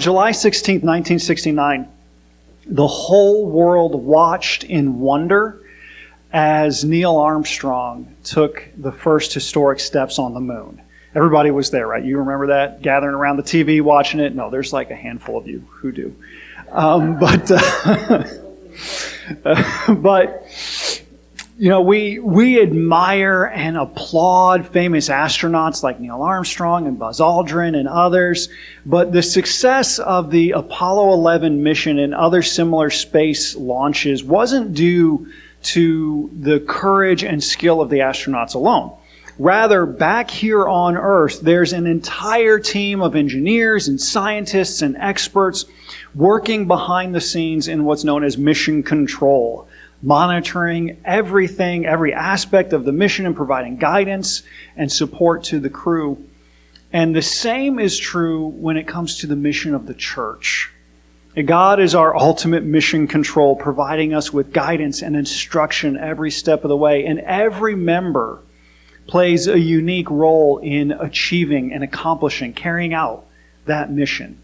July 16th, 1969, the whole world watched in wonder as Neil Armstrong took the first historic steps on the moon. Everybody was there, right? You remember that? Gathering around the TV, watching it? No, there's like a handful of you who do. But you know, we admire and applaud famous astronauts like Neil Armstrong and Buzz Aldrin and others. But the success of the Apollo 11 mission and other similar space launches wasn't due to the courage and skill of the astronauts alone. Rather, back here on Earth, there's an entire team of engineers and scientists and experts working behind the scenes in what's known as mission control, monitoring everything, every aspect of the mission and providing guidance and support to the crew. And the same is true when it comes to the mission of the church. God is our ultimate mission control, providing us with guidance and instruction every step of the way. And every member plays a unique role in achieving and accomplishing, carrying out that mission.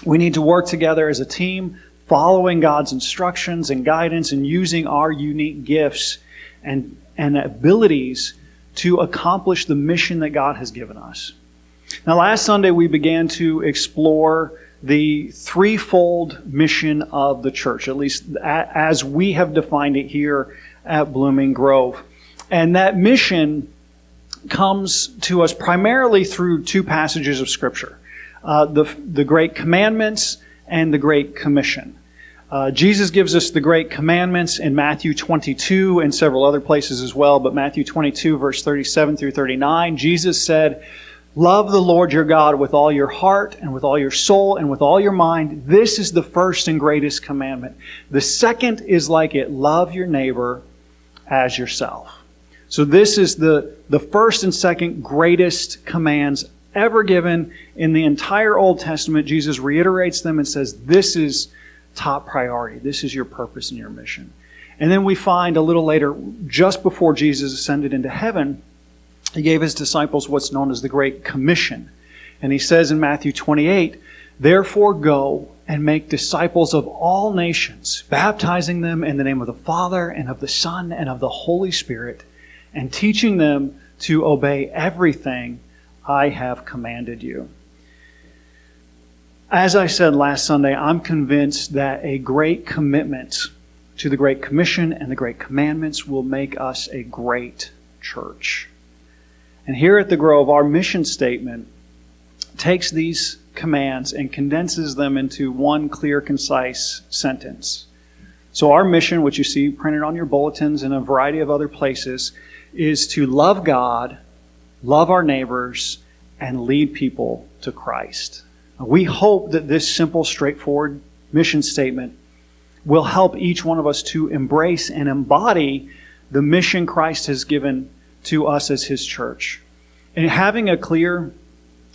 We need to work together as a team, following God's instructions and guidance and using our unique gifts and abilities to accomplish the mission that God has given us. Now, last Sunday we began to explore the threefold mission of the church, at least as we have defined it here at Blooming Grove. And that mission comes to us primarily through two passages of Scripture, the Great Commandments and the Great Commission. Jesus gives us the Great Commandments in Matthew 22 and several other places as well, but Matthew 22, verse 37 through 39, Jesus said, "Love the Lord your God with all your heart and with all your soul and with all your mind. This is the first and greatest commandment. The second is like it, love your neighbor as yourself." So this is the first and second greatest commands ever given in the entire Old Testament. Jesus reiterates them and says, this is top priority. This is your purpose and your mission. And then we find a little later, just before Jesus ascended into heaven, He gave His disciples what's known as the Great Commission. And He says in Matthew 28, "Therefore go and make disciples of all nations, baptizing them in the name of the Father and of the Son and of the Holy Spirit, and teaching them to obey everything I have commanded you." As I said last Sunday, I'm convinced that a great commitment to the Great Commission and the Great Commandments will make us a great church. And here at the Grove, our mission statement takes these commands and condenses them into one clear, concise sentence. So our mission, which you see printed on your bulletins and a variety of other places, is to love God, love our neighbors, and lead people to Christ. We hope that this simple, straightforward mission statement will help each one of us to embrace and embody the mission Christ has given to us as His church. And having a clear,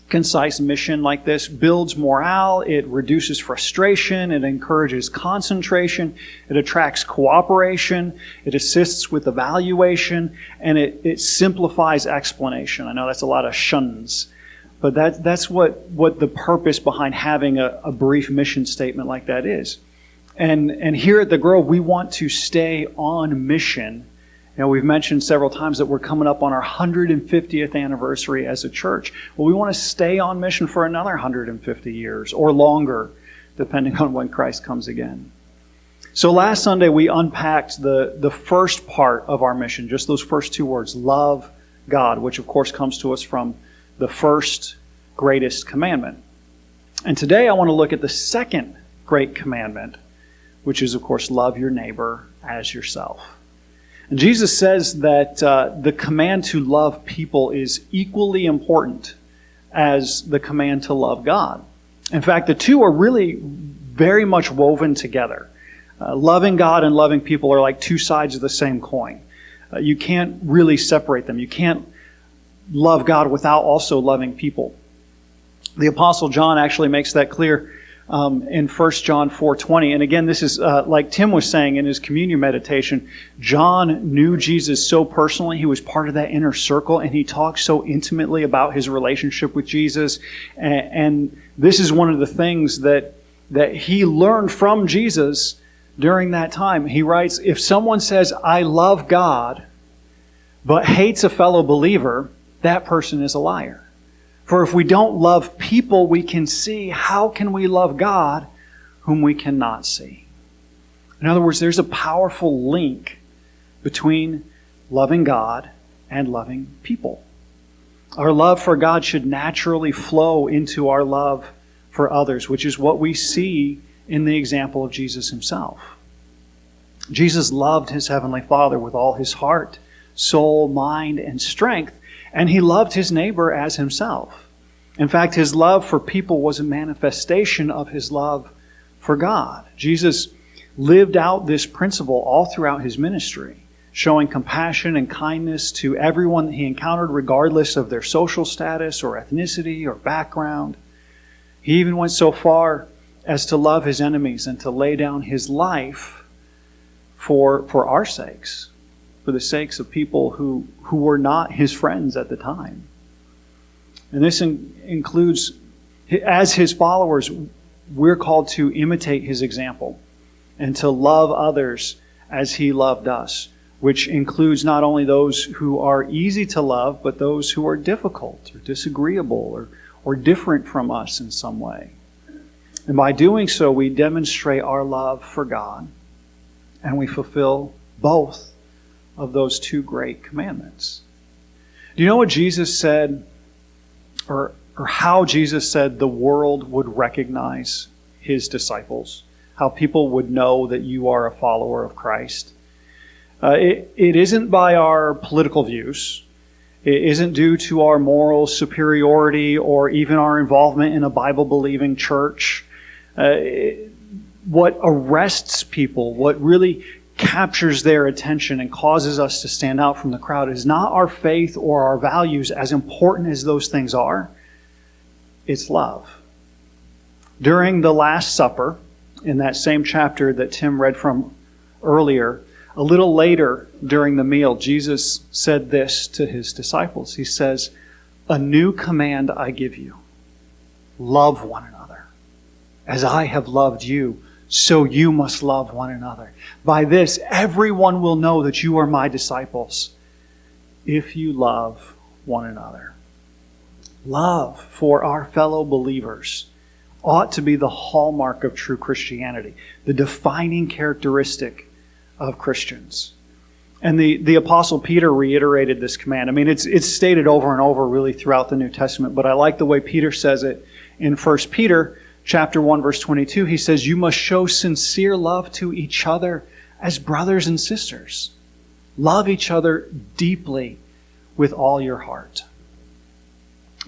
concise mission like this builds morale, it reduces frustration, it encourages concentration, it attracts cooperation, it assists with evaluation, and it simplifies explanation. I know that's a lot of shuns, but that's what the purpose behind having a brief mission statement like that is. And here at the Grove, we want to stay on mission. You know, we've mentioned several times that we're coming up on our 150th anniversary as a church. Well, we want to stay on mission for another 150 years or longer, depending on when Christ comes again. So last Sunday, we unpacked the first part of our mission, just those first two words, love God, which of course comes to us from the first greatest commandment. And today I want to look at the second great commandment, which is, of course, love your neighbor as yourself. And Jesus says that the command to love people is equally important as the command to love God. In fact, the two are really very much woven together. Loving God and loving people are like two sides of the same coin. You can't really separate them. You can't love God without also loving people. The Apostle John actually makes that clear in 1 John 4:20. And again, this is like Tim was saying in his communion meditation, John knew Jesus so personally. He was part of that inner circle, and he talked so intimately about his relationship with Jesus. And this is one of the things that he learned from Jesus during that time. He writes, if someone says, I love God, but hates a fellow believer, that person is a liar. For if we don't love people we can see, how can we love God whom we cannot see? In other words, there's a powerful link between loving God and loving people. Our love for God should naturally flow into our love for others, which is what we see in the example of Jesus himself. Jesus loved his heavenly Father with all his heart, soul, mind, and strength, and he loved his neighbor as himself. In fact, his love for people was a manifestation of his love for God. Jesus lived out this principle all throughout his ministry, showing compassion and kindness to everyone that he encountered, regardless of their social status or ethnicity or background. He even went so far as to love his enemies and to lay down his life for our sakes, for the sakes of people who were not his friends at the time. And this includes, as his followers, we're called to imitate his example and to love others as he loved us, which includes not only those who are easy to love, but those who are difficult or disagreeable or different from us in some way. And by doing so, we demonstrate our love for God, and we fulfill both of those two great commandments. Do you know what Jesus said, or how Jesus said the world would recognize his disciples? How people would know that you are a follower of Christ? It isn't by our political views. It isn't due to our moral superiority or even our involvement in a Bible-believing church. What arrests people, what really captures their attention and causes us to stand out from the crowd is not our faith or our values, as important as those things are. It's love. During the Last Supper, in that same chapter that Tim read from earlier, a little later during the meal, Jesus said this to his disciples. He says, "A new command I give you. Love one another. As I have loved you, so you must love one another. By this, everyone will know that you are my disciples, if you love one another." Love for our fellow believers ought to be the hallmark of true Christianity, the defining characteristic of Christians. And the Apostle Peter reiterated this command. I mean, it's stated over and over really throughout the New Testament, but I like the way Peter says it in 1 Peter chapter 1, verse 22. He says, "You must show sincere love to each other as brothers and sisters. Love each other deeply with all your heart."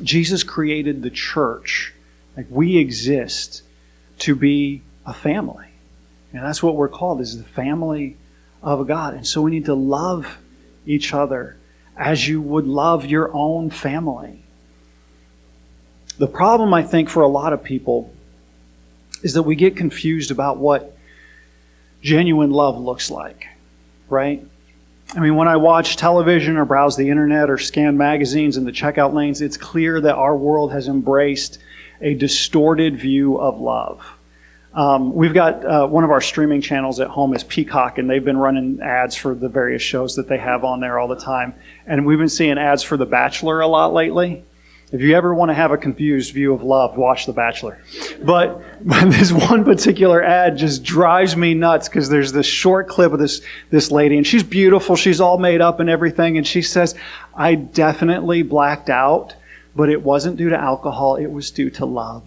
Jesus created the church. Like, we exist to be a family. And that's what we're called, is the family of God. And so we need to love each other as you would love your own family. The problem, I think, for a lot of people is that we get confused about what genuine love looks like, right? I mean, when I watch television or browse the internet or scan magazines in the checkout lanes, it's clear that our world has embraced a distorted view of love. We've got one of our streaming channels at home is Peacock, and they've been running ads for the various shows that they have on there all the time. And we've been seeing ads for The Bachelor a lot lately. If you ever want to have a confused view of love, watch The Bachelor. But this one particular ad just drives me nuts, because there's this short clip of this lady, and she's beautiful, she's all made up and everything, and she says, "I definitely blacked out, but it wasn't due to alcohol, it was due to love."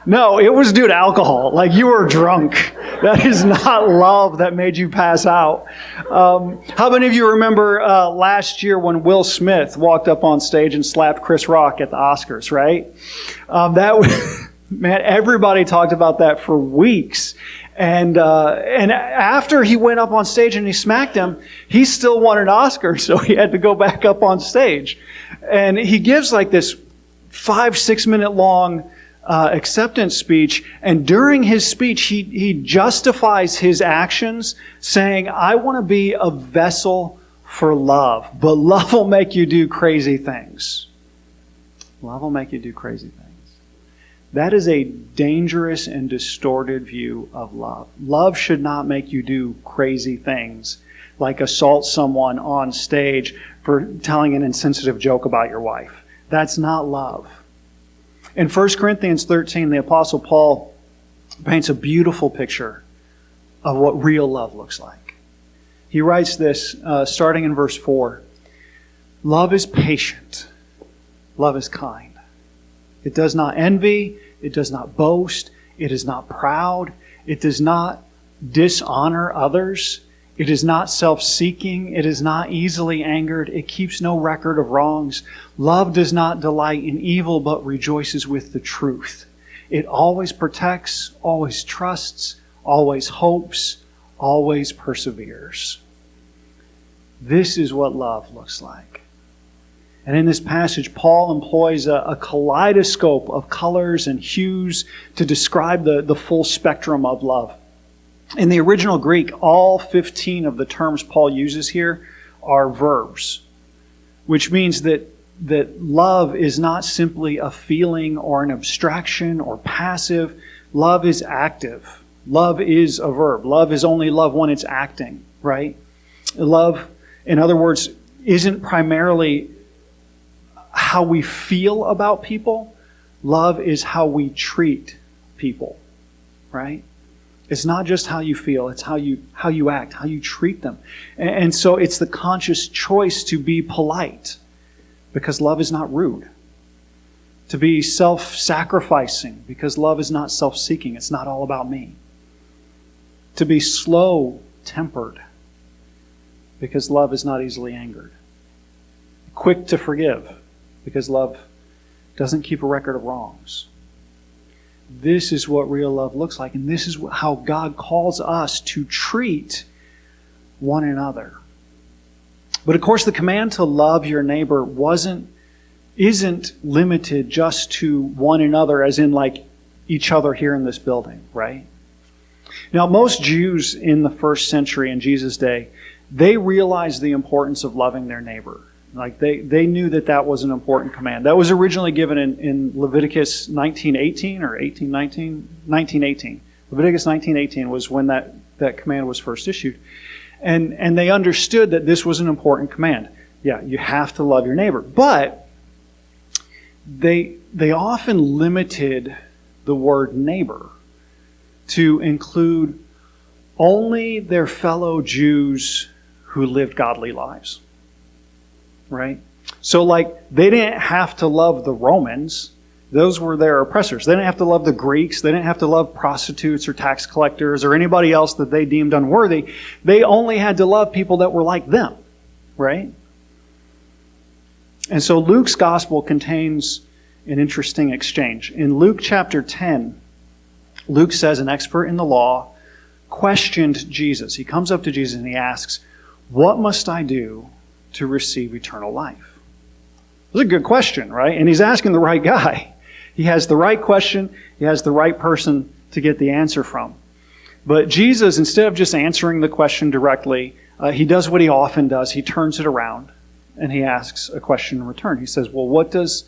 No, it was due to alcohol. Like, you were drunk. That is not love that made you pass out. How many of you remember last year when Will Smith walked up on stage and slapped Chris Rock at the Oscars, right? Man, everybody talked about that for weeks. And after he went up on stage and he smacked him, he still won an Oscar, so he had to go back up on stage. And he gives like this 5-6 minute long acceptance speech. And during his speech, he justifies his actions, saying, I want to be a vessel for love, but love will make you do crazy things. Love will make you do crazy things. That is a dangerous and distorted view of love. Love should not make you do crazy things like assault someone on stage for telling an insensitive joke about your wife. That's not love. In 1 Corinthians 13, the Apostle Paul paints a beautiful picture of what real love looks like. He writes this starting in verse 4. Love is patient. Love is kind. It does not envy. It does not boast. It is not proud. It does not dishonor others. It is not self-seeking. It is not easily angered. It keeps no record of wrongs. Love does not delight in evil, but rejoices with the truth. It always protects, always trusts, always hopes, always perseveres. This is what love looks like. And in this passage, Paul employs a kaleidoscope of colors and hues to describe the full spectrum of love. In the original Greek, all 15 of the terms Paul uses here are verbs, which means that love is not simply a feeling or an abstraction or passive. Love is active. Love is a verb. Love is only love when it's acting, right? Love, in other words, isn't primarily how we feel about people. Love is how we treat people, right? It's not just how you feel, it's how you act, how you treat them. And so it's the conscious choice to be polite, because love is not rude. To be self-sacrificing, because love is not self-seeking. It's not all about me. To be slow-tempered, because love is not easily angered. Quick to forgive, because love doesn't keep a record of wrongs. This is what real love looks like, and this is how God calls us to treat one another. But of course, the command to love your neighbor isn't limited just to one another, as in like each other here in this building, right? Now, most Jews in the first century in Jesus' day, they realized the importance of loving their neighbor. Like they knew that was an important command. That was originally given in Leviticus 19:18 or 18:19, 19:18. Leviticus 19:18 was when that command was first issued. And they understood that this was an important command. Yeah, you have to love your neighbor. But they often limited the word neighbor to include only their fellow Jews who lived godly lives. Right? So like they didn't have to love the Romans. Those were their oppressors. They didn't have to love the Greeks. They didn't have to love prostitutes or tax collectors or anybody else that they deemed unworthy. They only had to love people that were like them. Right? And so Luke's gospel contains an interesting exchange. In Luke chapter 10, Luke says an expert in the law questioned Jesus. He comes up to Jesus and he asks, "What must I do to receive eternal life?" It's a good question, right? And he's asking the right guy. He has the right question. He has the right person to get the answer from. But Jesus, instead of just answering the question directly, he does what he often does. He turns it around and he asks a question in return. He says, well, what does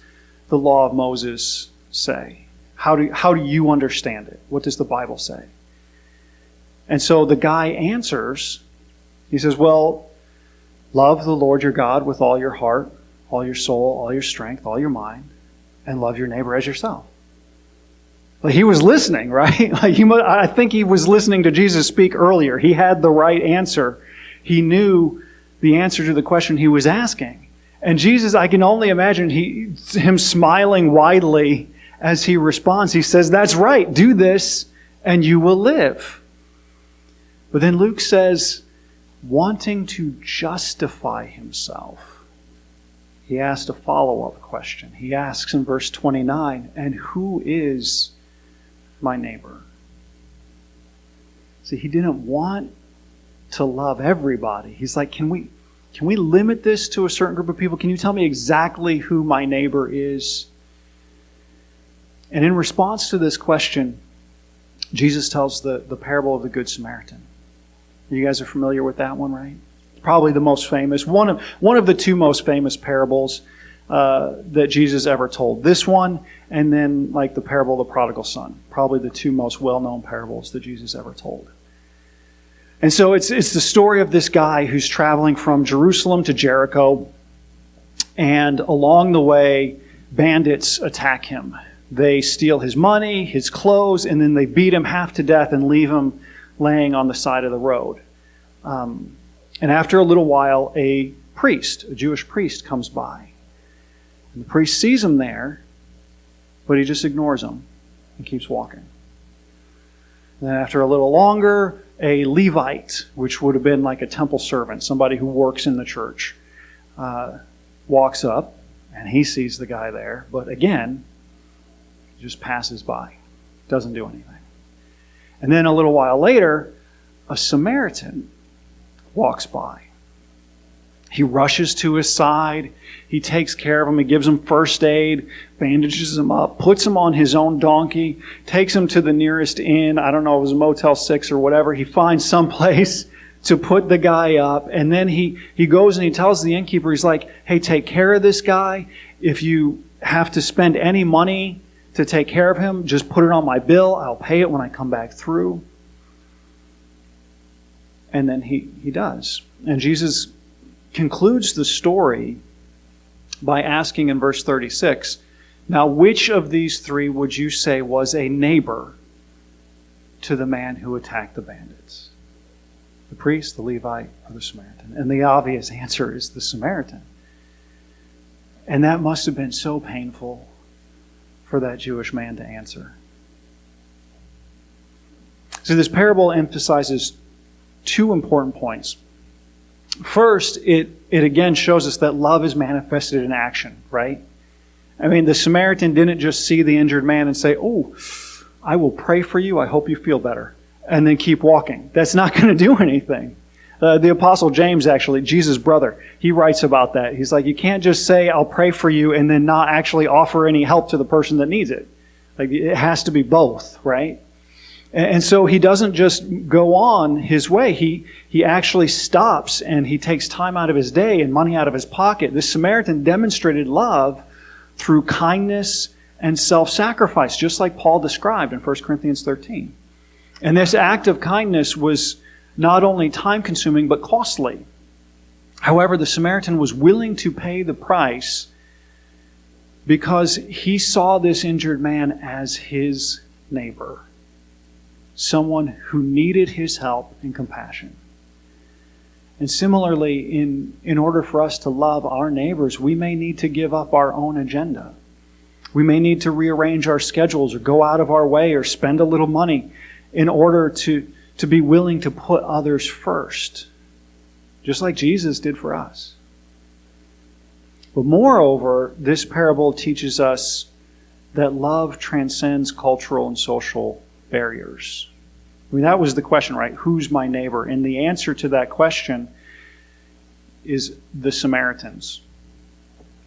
the law of Moses say? How do you understand it? What does the Bible say? And so the guy answers. He says, well, love the Lord your God with all your heart, all your soul, all your strength, all your mind, and love your neighbor as yourself. Like he was listening, right? I think he was listening to Jesus speak earlier. He had the right answer. He knew the answer to the question he was asking. And Jesus, I can only imagine him smiling widely as he responds. He says, that's right, do this and you will live. But then Luke says, wanting to justify himself, he asked a follow-up question. He asks in verse 29, and who is my neighbor? See, he didn't want to love everybody. He's like, can we limit this to a certain group of people? Can you tell me exactly who my neighbor is? And in response to this question, Jesus tells the parable of the Good Samaritan. You guys are familiar with that one, right? Probably the most famous, one of the two most famous parables that Jesus ever told. This one, and then like the parable of the prodigal son. Probably the two most well-known parables that Jesus ever told. And so it's the story of this guy who's traveling from Jerusalem to Jericho, and along the way, bandits attack him. They steal his money, his clothes, and then they beat him half to death and leave him laying on the side of the road. And after a little while, a Jewish priest comes by. And the priest sees him there, but he just ignores him and keeps walking. And then after a little longer, a Levite, which would have been like a temple servant, somebody who works in the church, walks up, and he sees the guy there, but again, just passes by, doesn't do anything. And then a little while later, a Samaritan walks by. He rushes to his side. He takes care of him. He gives him first aid, bandages him up, puts him on his own donkey, takes him to the nearest inn. I don't know if it was a Motel 6 or whatever. He finds some place to put the guy up. And then he goes and he tells the innkeeper, he's like, hey, take care of this guy. If you have to spend any money to take care of him, just put it on my bill. I'll pay it when I come back through. And then he does. And Jesus concludes the story by asking in verse 36, now which of these three would you say was a neighbor to the man who attacked the bandits? The priest, the Levite, or the Samaritan? And the obvious answer is the Samaritan. And that must have been so painful for that Jewish man to answer. So this parable emphasizes two important points. First, it again shows us that love is manifested in action, right? I mean, the Samaritan didn't just see the injured man and say, oh, I will pray for you, I hope you feel better, and then keep walking. That's not going to do anything. The Apostle James, actually, Jesus' brother, he writes about that. He's like, you can't just say, I'll pray for you, and then not actually offer any help to the person that needs it. Like, it has to be both, right? And so he doesn't just go on his way. He actually stops and he takes time out of his day and money out of his pocket. This Samaritan demonstrated love through kindness and self-sacrifice, just like Paul described in 1 Corinthians 13. And this act of kindness was not only time-consuming, but costly. However, the Samaritan was willing to pay the price because he saw this injured man as his neighbor, someone who needed his help and compassion. And similarly, in order for us to love our neighbors, we may need to give up our own agenda. We may need to rearrange our schedules or go out of our way or spend a little money in order to be willing to put others first, just like Jesus did for us. But moreover, this parable teaches us that love transcends cultural and social barriers. I mean, that was the question, right? Who's my neighbor? And the answer to that question is the Samaritans,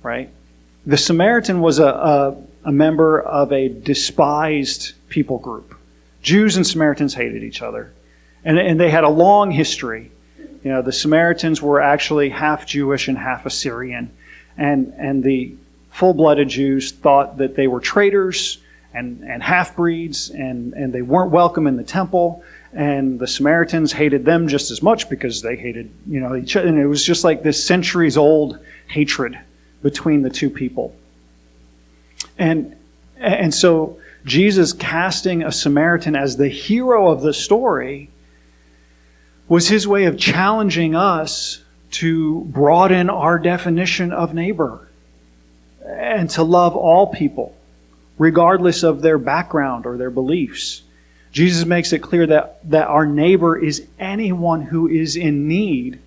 right? The Samaritan was a member of a despised people group. Jews and Samaritans hated each other. And they had a long history. You know, the Samaritans were actually half Jewish and half Assyrian. And the full-blooded Jews thought that they were traitors and half-breeds, and they weren't welcome in the temple. And the Samaritans hated them just as much because they hated, each other. And it was just like this centuries-old hatred between the two people. And so Jesus casting a Samaritan as the hero of the story was his way of challenging us to broaden our definition of neighbor and to love all people, regardless of their background or their beliefs. Jesus makes it clear that our neighbor is anyone who is in need,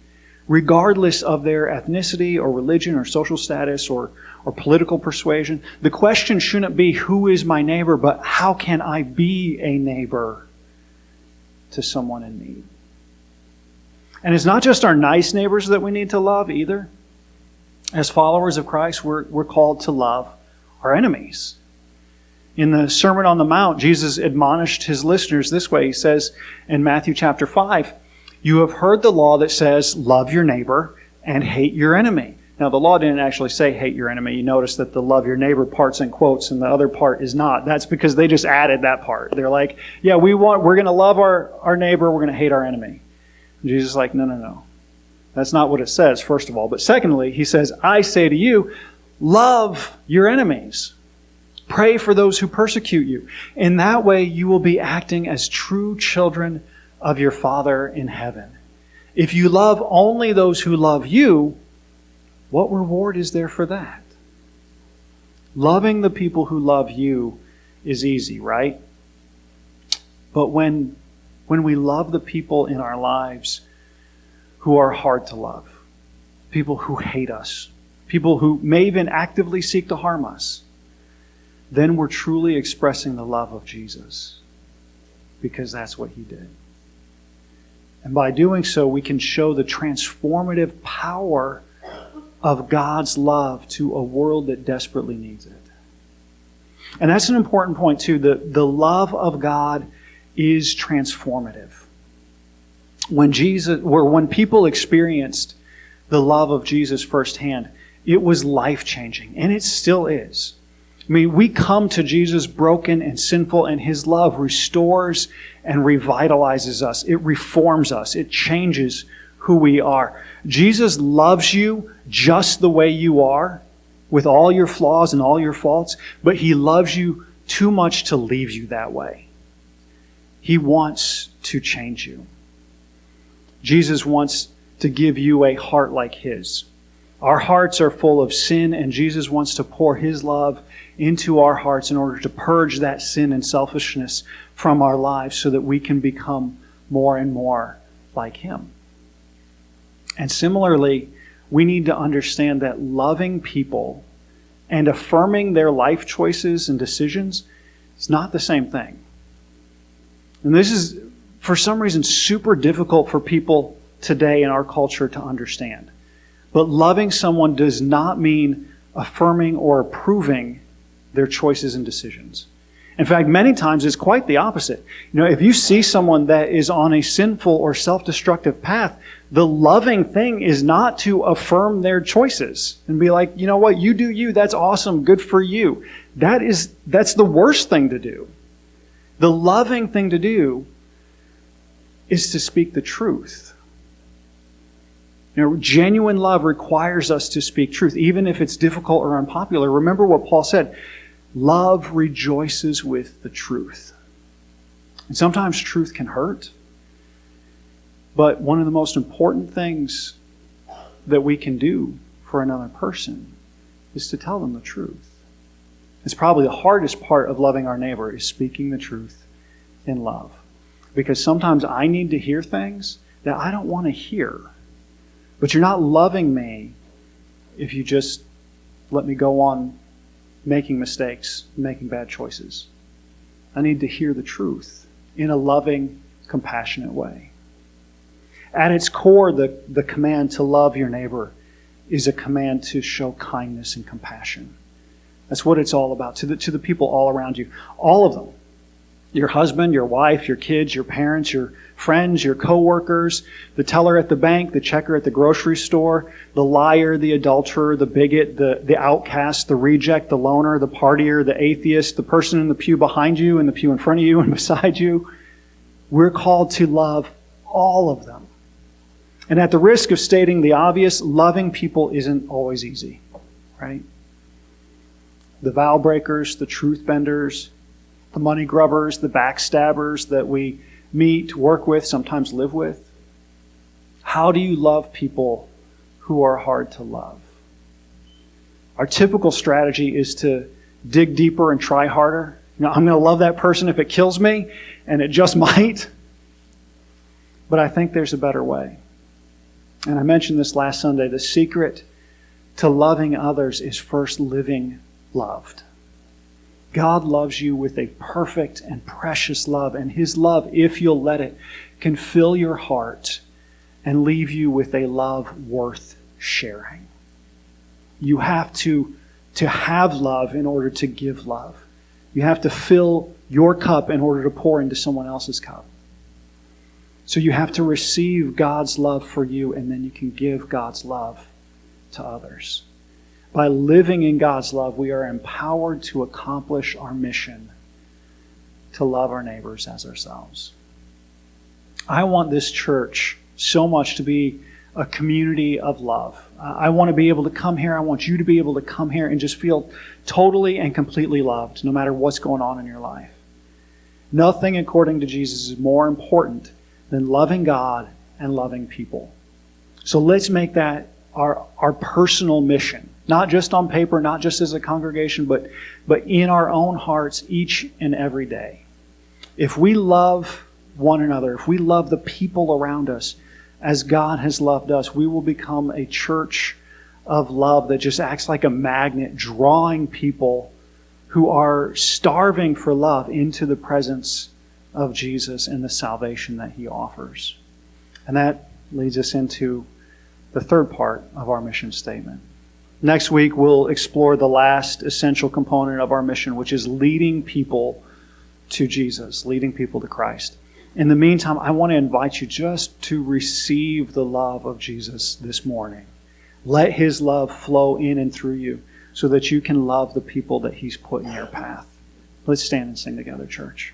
regardless of their ethnicity or religion or social status or political persuasion. The question shouldn't be, who is my neighbor, but how can I be a neighbor to someone in need? And it's not just our nice neighbors that we need to love either. As followers of Christ, we're called to love our enemies. In the Sermon on the Mount, Jesus admonished his listeners this way. He says in Matthew chapter 5, "You have heard the law that says, love your neighbor and hate your enemy." Now, the law didn't actually say hate your enemy. You notice that the love your neighbor part's in quotes and the other part is not. That's because they just added that part. They're like, yeah, we're going to love our neighbor, we're going to hate our enemy. And Jesus is like, no. That's not what it says, first of all. But secondly, he says, I say to you, love your enemies. Pray for those who persecute you. In that way, you will be acting as true children of your Father in heaven. If you love only those who love you, what reward is there for that? Loving the people who love you is easy, right? But when we love the people in our lives who are hard to love, people who hate us, people who may even actively seek to harm us, then we're truly expressing the love of Jesus, because that's what he did. And by doing so, we can show the transformative power of God's love to a world that desperately needs it. And that's an important point too. The love of God is transformative. When people experienced the love of Jesus firsthand, it was life-changing, and it still is. I mean, we come to Jesus broken and sinful, and his love restores and revitalizes us. It reforms us. It changes who we are. Jesus loves you just the way you are, with all your flaws and all your faults, but he loves you too much to leave you that way. He wants to change you. Jesus wants to give you a heart like his. Our hearts are full of sin, and Jesus wants to pour his love into our hearts in order to purge that sin and selfishness from our lives so that we can become more and more like him. And similarly, we need to understand that loving people and affirming their life choices and decisions is not the same thing. And this is, for some reason, super difficult for people today in our culture to understand. But loving someone does not mean affirming or approving their choices and decisions. In fact, many times it's quite the opposite. If you see someone that is on a sinful or self-destructive path, the loving thing is not to affirm their choices and be like, you know what, you do you, that's awesome, good for you. That's the worst thing to do. The loving thing to do is to speak the truth. Genuine love requires us to speak truth, even if it's difficult or unpopular. Remember what Paul said, love rejoices with the truth. And sometimes truth can hurt, but one of the most important things that we can do for another person is to tell them the truth. It's probably the hardest part of loving our neighbor, is speaking the truth in love. Because sometimes I need to hear things that I don't want to hear. But you're not loving me if you just let me go on making mistakes, making bad choices. I need to hear the truth in a loving, compassionate way. At its core, the command to love your neighbor is a command to show kindness and compassion. That's what it's all about, to the people all around you. All of them. Your husband, your wife, your kids, your parents, your friends, your co-workers, the teller at the bank, the checker at the grocery store, the liar, the adulterer, the bigot, the outcast, the reject, the loner, the partier, the atheist, the person in the pew behind you and the pew in front of you and beside you. We're called to love all of them. And at the risk of stating the obvious, loving people isn't always easy, right? The vow breakers, the truth benders, the money grubbers, the backstabbers that we meet, work with, sometimes live with. How do you love people who are hard to love? Our typical strategy is to dig deeper and try harder. I'm going to love that person if it kills me, and it just might. But I think there's a better way. And I mentioned this last Sunday. The secret to loving others is first living loved. God loves you with a perfect and precious love. And His love, if you'll let it, can fill your heart and leave you with a love worth sharing. You have to have love in order to give love. You have to fill your cup in order to pour into someone else's cup. So you have to receive God's love for you, and then you can give God's love to others. By living in God's love, we are empowered to accomplish our mission to love our neighbors as ourselves. I want this church so much to be a community of love. I want to be able to come here. I want you to be able to come here and just feel totally and completely loved, no matter what's going on in your life. Nothing, according to Jesus, is more important than loving God and loving people. So let's make that our personal mission. Not just on paper, not just as a congregation, but in our own hearts each and every day. If we love one another, if we love the people around us as God has loved us, we will become a church of love that just acts like a magnet, drawing people who are starving for love into the presence of Jesus and the salvation that He offers. And that leads us into the third part of our mission statement. Next week, we'll explore the last essential component of our mission, which is leading people to Jesus, leading people to Christ. In the meantime, I want to invite you just to receive the love of Jesus this morning. Let His love flow in and through you so that you can love the people that He's put in your path. Let's stand and sing together, church.